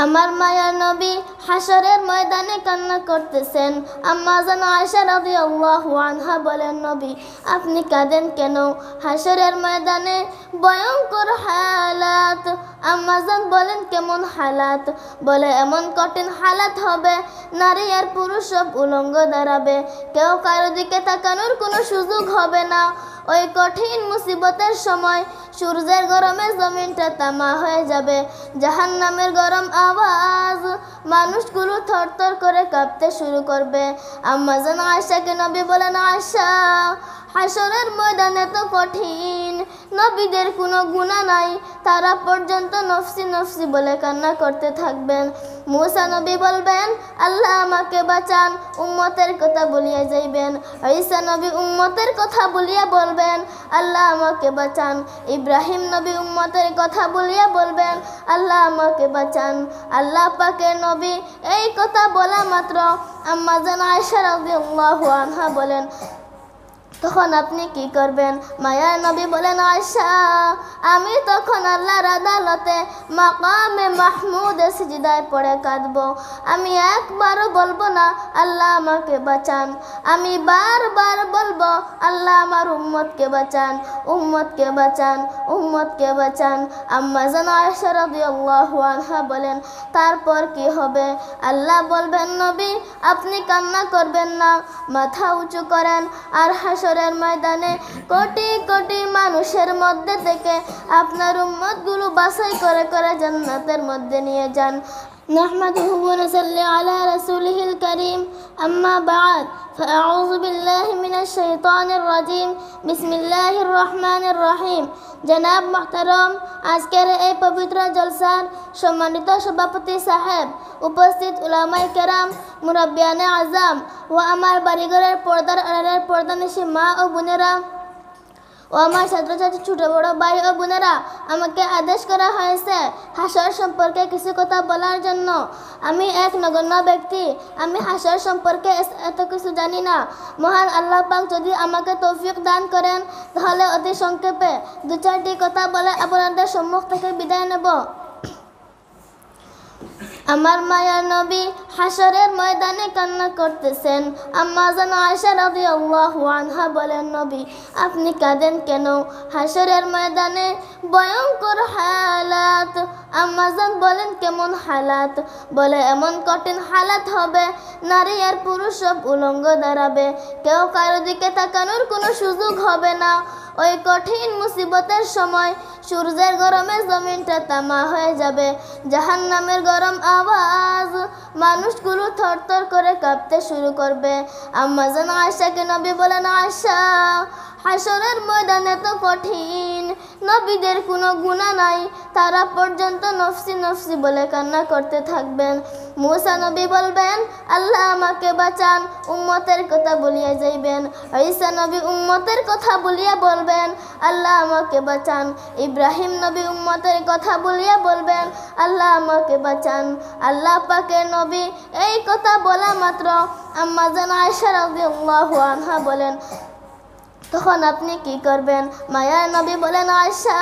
আমার মায়ার নবী হাসরের ময়দানে কান্না করতেছেন। আম্মা জান আয়েশা রাদিয়াল্লাহু আনহা বলেন, নবী আপনি কাঁদেন কেন? হাসরের ময়দানে ভয়ঙ্কর হালাত। আম্মা জান বলেন, কেমন হালাত? বলে, এমন কঠিন হালাত হবে, নারী আর পুরুষ সব উলঙ্গ দাঁড়াবে, কেউ কারো দিকে তাকানোর কোনো সুযোগ হবে না। ওই কঠিন মুসিবতের সময় সূর্যের গরমে জমিনটা তামা হয়ে যাবে, জাহান্নামের গরম আওয়াজ, মানুষগুলো থরথর করে কাঁপতে শুরু করবে। আম্মা জান আয়েশাকে নবী বলেন, আয়েশা হাসরের ময়দানে তো কঠিন, নবীদের কোনো গুনাহ নাই, তারা পর্যন্ত নফসি নফসি বলে কান্না করতে থাকবেন। মুসা নবী বলবেন, আল্লাহ আমাকে বাঁচান, উম্মতের কথা বলিয়া যাইবেন। ঈসা নবী উম্মতের কথা বলিয়া বলবেন, আল্লাহ আমাকে বাঁচান। ইব্রাহিম নবী উম্মতের কথা বলিয়া বলবেন, আল্লাহ আমাকে বাঁচান। আল্লাহ পাকের নবী এই কথা বলা মাত্র আম্মা জান আয়েশা রাদিয়াল্লাহু আনহা বলেন, তখন আপনি কি করবেন? মায়ার নবী বলেন, আয়েশা আমি তখন আল্লাহর আদালতে মাকামে মাহমুদে সিজদায় পড়ে কাঁদবো। আমি একবারও বলবো না আল্লাহ আমাকে বাঁচান, আমি বারবার বলবো আল্লাহ আমার উম্মতকে বাঁচান, উম্মতকে বাঁচান, উম্মতকে বাঁচান। আম্মা জান আয়েশা রাদিয়াল্লাহু আনহা বলেন, তারপর কি হবে? আল্লাহ বলবেন, নবী আপনি কান্না করবেন না, মাথা উঁচু করেন, আর হাসরের ময়দানে কোটি কোটি মানুষের মধ্যে থেকে আপনার উম্মতগুলো বাছাই করে করে জান্নাতের মধ্যে নিয়ে যান। نحمده ونصلي على رسوله الكريم أما بعد فأعوذ بالله من الشيطان الرجيم بسم الله الرحمن الرحيم। জনাব মুহতারাম, আজকের এই পবিত্র জলসার সম্মানিত সভাপতি সাহেব, উপস্থিত উলামায়ে কেরাম, মুরব্বিয়ানে আজম ও আমার বাড়িঘরের পর্দার আড়ালের পর্দানিশী মা ও বোনেরা ও আমার ছাত্রছাত্রী ছোট বড় ভাই ও বোনেরা, আমাকে আদেশ করা হয়েছে হাসর সম্পর্কে কিছু কথা বলার জন্য। আমি এক নগণ্য ব্যক্তি, আমি হাসর সম্পর্কে এত কিছু জানি না। মহান আল্লাহ পাক যদি আমাকে তৌফিক দান করেন, তাহলে অতি সংক্ষেপে দু চারটি কথা বলে আপনাদের সম্মুখ থেকে বিদায় নেব। আমার মায়ার নবী হাসরের ময়দানে কান্না করতেছেন। আম্মা জান আয়েশা রাদিয়াল্লাহু আনহা বলেন, নবী আপনি কাঁদেন কেন? হাসরের ময়দানে ভয়ঙ্কর হালাত। আম্মা জান বলেন, কেমন হালাত? বলে, এমন কঠিন হালাত হবে, নারী আর পুরুষ সব উলঙ্গ দাঁড়াবে, কেউ কারো দিকে তাকানোর কোনো সুযোগ হবে না। ওই কঠিন মুসিবতের সময় সূর্যের গরমে জমিনটা তামা হয়ে যাবে, জাহান্নামের গরম আওয়াজ, মানুষগুলো থরথর করে কাঁপতে শুরু করবে। আম্মা জান আয়েশাকে নবী বলেন, আয়েশা হাসরের ময়দানে তো কঠিন, নবীদের কোনো গুনাহ নাই, তারা পর্যন্ত নফসি নফসি বলে কান্না করতে থাকবেন। মুসা নবী বলবেন, আল্লাহ আমাকে বাঁচান, উম্মতের কথা বলিয়া যাইবেন। ঈসা নবী উম্মতের কথা বলিয়া বলবেন, আল্লাহ আমাকে বাঁচান। ইব্রাহিম নবী উম্মতের কথা বলিয়া বলবেন, আল্লাহ আমাকে বাঁচান। আল্লাহ পাকের নবী এই কথা বলা মাত্র আম্মা জান আয়েশা রাদিয়াল্লাহু আনহা বলেন, তখন আপনি কি করবেন? মায়ার নবী বলেন, আয়েশা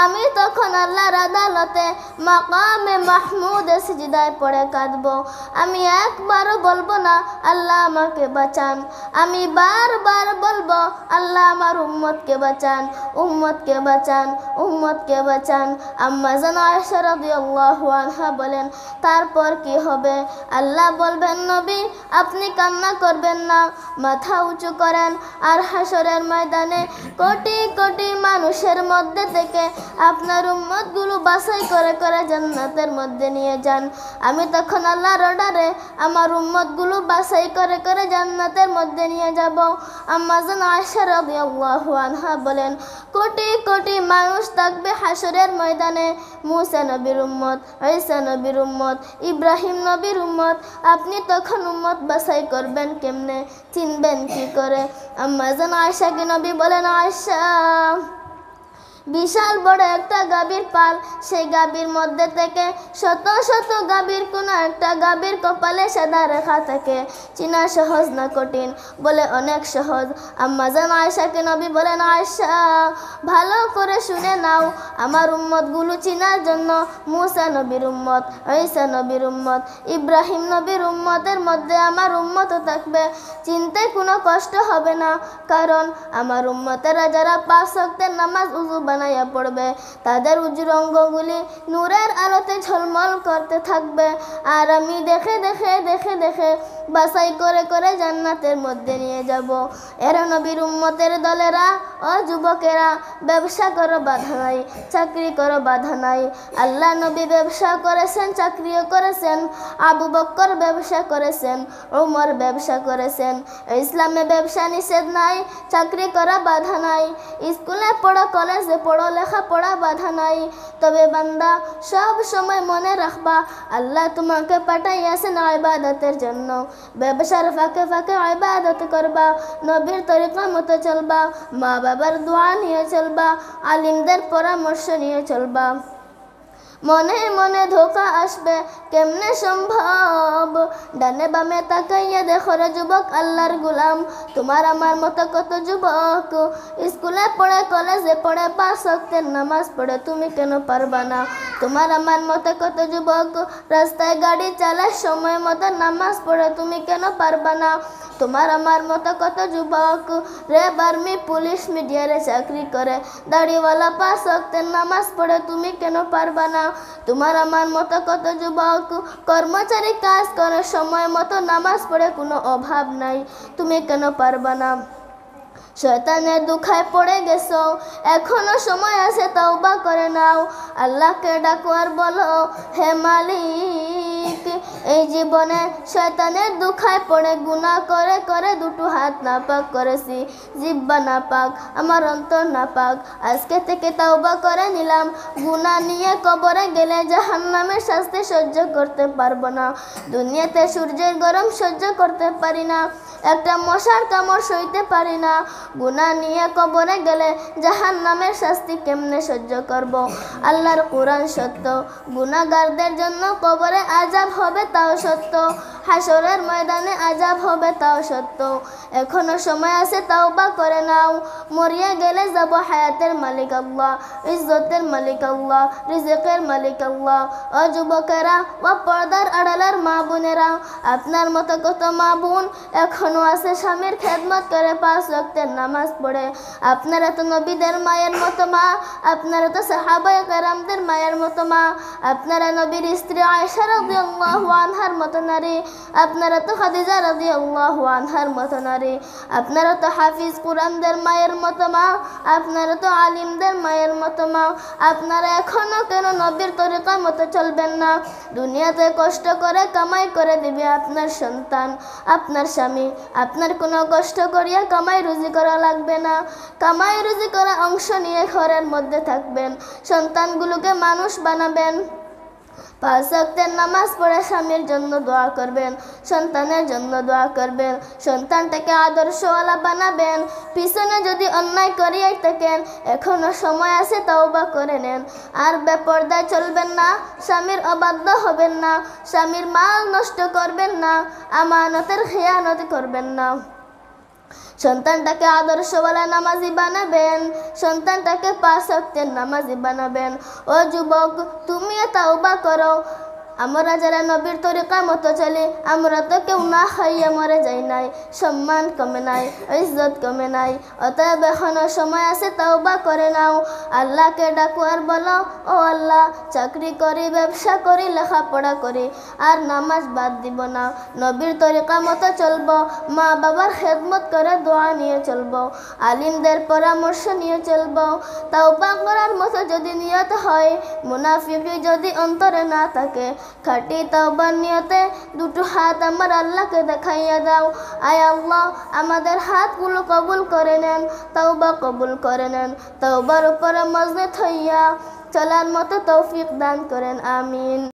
আমি তখন আল্লাহর আদালতে মাকামে মাহমুদে সিজদায় পড়ে কাঁদবো। আমি একবারও বলবো না আল্লাহ আমাকে বাঁচান, আমি বারবার বলবো আল্লাহ আমার উম্মতকে বাঁচান, উম্মতকে বাঁচান, উম্মতকে বাঁচান। আম্মা জান আয়েশা রাদিয়াল্লাহু আনহা বলেন, তারপর কি হবে? আল্লাহ বলবেন, নবী আপনি কান্না করবেন না, মাথা উঁচু করেন, আর হাসরের ময়দানে কোটি কোটি মানুষের মধ্যে থেকে আপনার উম্মতগুলো বাছাই করে করে জান্নাতের মধ্যে নিয়ে যান। আমি তখন আল্লাহর অর্ডারে আমার উম্মতগুলো বাছাই করে করে জান্নাতের মধ্যে নিয়ে যাব। আম্মা জান আয়েশা রাদিয়াল্লাহু আনহা বলেন, কোটি কোটি মানুষ থাকবে হাসরের ময়দানে, মুসা নবীর উম্মত, ঈসা নবীর উম্মত, ইব্রাহিম নবীর উম্মত। আপনি তখন উম্মত বাছাই করবেন কেমনে, চিনবেন কি করে? আম্মা জান আয়েশাকে নবী বলেন, আয়েশা বিশাল বড় একটা গাভীর পাল, সেই গাভীর মধ্যে থেকে শত শত গাভীর কোনো একটা গাভীর কপালে সাদা রেখা থাকে। চিনা সহজ না কঠিন? বলে অনেক সহজ। আম্মা জান আয়েশাকে নবী বলেন, আয়েশা ভালো করে শুনে নাও, আমার উম্মতগুলো চিনার জন্য মুসা নবীর উম্মত, ঈসা নবীর উম্মত, ইব্রাহিম নবীর উম্মতের মধ্যে আমার উম্মতও থাকবে। চিনতে কোনো কষ্ট হবে না, কারণ আমার উম্মতেরা যারা 5 ওয়াক্তের নামাজ উযু বানাইয়া পড়বে, তাদের উজুর অঙ্গগুলি নূরের আলোতে ঝলমল করতে থাকবে। আর আমি দেখে দেখে দেখে দেখে বাছাই করে করে জান্নাতের মধ্যে নিয়ে যাব। এরা নবীর উম্মতের দলেরা ও যুবকেরা, ব্যবসা করো বাধা নাই, চাকরি করো বাধা নাই। আল্লাহ নবী ব্যবসা করেছেন, চাকরিও করেছেন। আবু বকর ব্যবসা করেছেন, ওমর ব্যবসা করেছেন। ইসলামে ব্যবসা নিষেধ নাই, চাকরি করা বাধা নাই, স্কুলে পড়ো, কলেজে পড়ো, লেখা পড়া বাধা নাই। তবে বান্দা সব সময় মনে রাখবা, আল্লাহ তোমাকে পাঠাইয়াছেন ইবাদতের জন্য। ব্যবসার ফাঁকে ফাঁকে ইবাদত করবা, নবীর তরিকা মতো চলবা, মা বাবার দোয়া নিয়ে চলবা, আলিমদের পরামর্শ নিয়ে চলবা। মনে মনে ধোকা আসবে কেমনে সম্ভব? ডানে বামে তাকাইয়া দেখো রে যুবক, আল্লাহর গোলাম, তোমার আমার মতো কত যুবক স্কুলে পড়ে, কলেজে পড়ে, 5 ওয়াক্তের নামাজ পড়ে, তুমি কেন পারবা না? তোমার আমার মতো কত যুবক রাস্তায় গাড়ি চালায়, সময় মতো নামাজ পড়ে, তুমি কেন পারবা না? তোমার আমার মতো কত যুবক রেব, আর্মি, পুলিশ, মিডিয়ারে চাকরি করে, দাড়িওয়ালা, 5 ওয়াক্তের নামাজ পড়ে, তুমি কেন পারবা না? তোমার আমার মতো কত যুবক কর্মচারী কাজ করে, সময় মতো নামাজ পড়ে, কোনো অভাব নাই, তুমি কেন পারবা না? শয়তানের দুখায় পড়ে গেছো, এখনো সময় আছে, তওবা করে নাও। আল্লাহকে ডাকো আর বলো, হে মালিক, এই জীবনে শয়তানের দুখায় পড়ে গুনাহ করে করে দুটো হাত নাপাক করেছি, জিহ্বা নাপাক, আমার অন্তর নাপাক। আজকে থেকে তওবা করে নিলাম, গুনাহ নিয়ে কবরে গেলে জাহান্নামের শাস্তি সহ্য করতে পারবো না। দুনিয়াতে সূর্যের গরম সহ্য করতে পারি না, একটা মশার কামড় সইতে পারি না। গুনাহ নিয়ে কবরে গেলে জাহান্নামের শাস্তি কেমনে সহ্য করব? আল্লাহর কোরআন সত্য, গুনাহগারদের জন্য কবরে আযাব হবে তাও সত্য, হাসরের ময়দানে আযাব হবে তাও সত্য। এখনো সময় আছে, তওবা করে নাও। মরিয়া গেলে যাব, হায়াতের মালিক আল্লাহ, ইজ্জতের মালিক আল্লাহ, রিজিকের মালিক আল্লাহ। ও যুবকেরা, ও পর্দার আড়ালের মা বোনেরা, আপনার মতো কত মা বোন এখনো আছে স্বামীর খেদমত করে, 5 ওয়াক্তের নামাজ পড়ে। আপনারা তো নবীদের মায়ের মতো মা, আপনারা তো সাহাবায়ে কেরামদের মায়ের মতো মা, আপনারা নবীর স্ত্রী আয়েশা রাদিয়াল্লাহু আনহার মতো নারী, আপনারা তো খাদিজা রাদিয়াল্লাহু আনহার মতো নারী, আপনারা তো হাফিজ কুরআনদের মায়ের মতো মা, আপনারা তো আলিমদের মায়ের মতো মা। আপনারা এখনো কেন নবীর তরিকা মতো চলবেন না? দুনিয়াতে কষ্ট করে কামাই করে দিবে আপনার সন্তান, আপনার স্বামী। আপনার কোনো কষ্ট করিয়া কামাই রুজি করা লাগবে না, কামাই রুজি করা অংশ নিয়ে ঘরের মধ্যে থাকবেন, সন্তানগুলোকে মানুষ বানাবেন। 5 ওয়াক্তের নামাজ পড়ে স্বামীর জন্য দোয়া করবেন, সন্তানের জন্য দোয়া করবেন, সন্তানটাকে আদর্শওয়ালা বানাবেন। পিছনে যদি অন্যায় করিয়াই থাকেন, এখনো সময় আছে, তওবা করে নেন। আর বেপরদায় চলবেন না, স্বামীর অবাধ্য হবেন না, স্বামীর মাল নষ্ট করবেন না, আমানতের খেয়ানত করবেন না। সন্তানটাকে আদর্শওয়ালা নামাজি বানাবেন, সন্তানটাকে 5 ওয়াক্তের নামাজি বানাবেন। ও যুবক, তুমিও তওবা করো। আমরা যারা নবীর তরিকা মতো চলি, আমরা তো কেউ না খাইয়া মরে যাই নাই, সম্মান কমে নাই, ইজ্জত কমে নাই। অতএব এখনো সময় আছে, তওবা করে নাও। আল্লাহকে ডাকো আর বলো, ও আল্লাহ, চাকরি করি, ব্যবসা করি, লেখাপড়া করি, আর নামাজ বাদ দিব না, নবীর তরিকা মতো চলবো, মা বাবার খেদমত করে দোয়া নিয়ে চলবো, আলিমদের পরামর্শ নিয়ে চলবো। তওবা করার মতো যদি নিয়ত হয়, মুনাফিকি যদি অন্তরে না থাকে, খাঁটি তওবার নিয়তে দুটো হাত আমার আল্লাহকে দেখাইয়া দাও। আয় আল্লাহ, আমাদের হাতগুলো কবুল করে নেন, তওবা কবুল করে নেন, তওবার উপরে মজবুত হইয়া চলার মতো তৌফিক দান করেন। আমিন।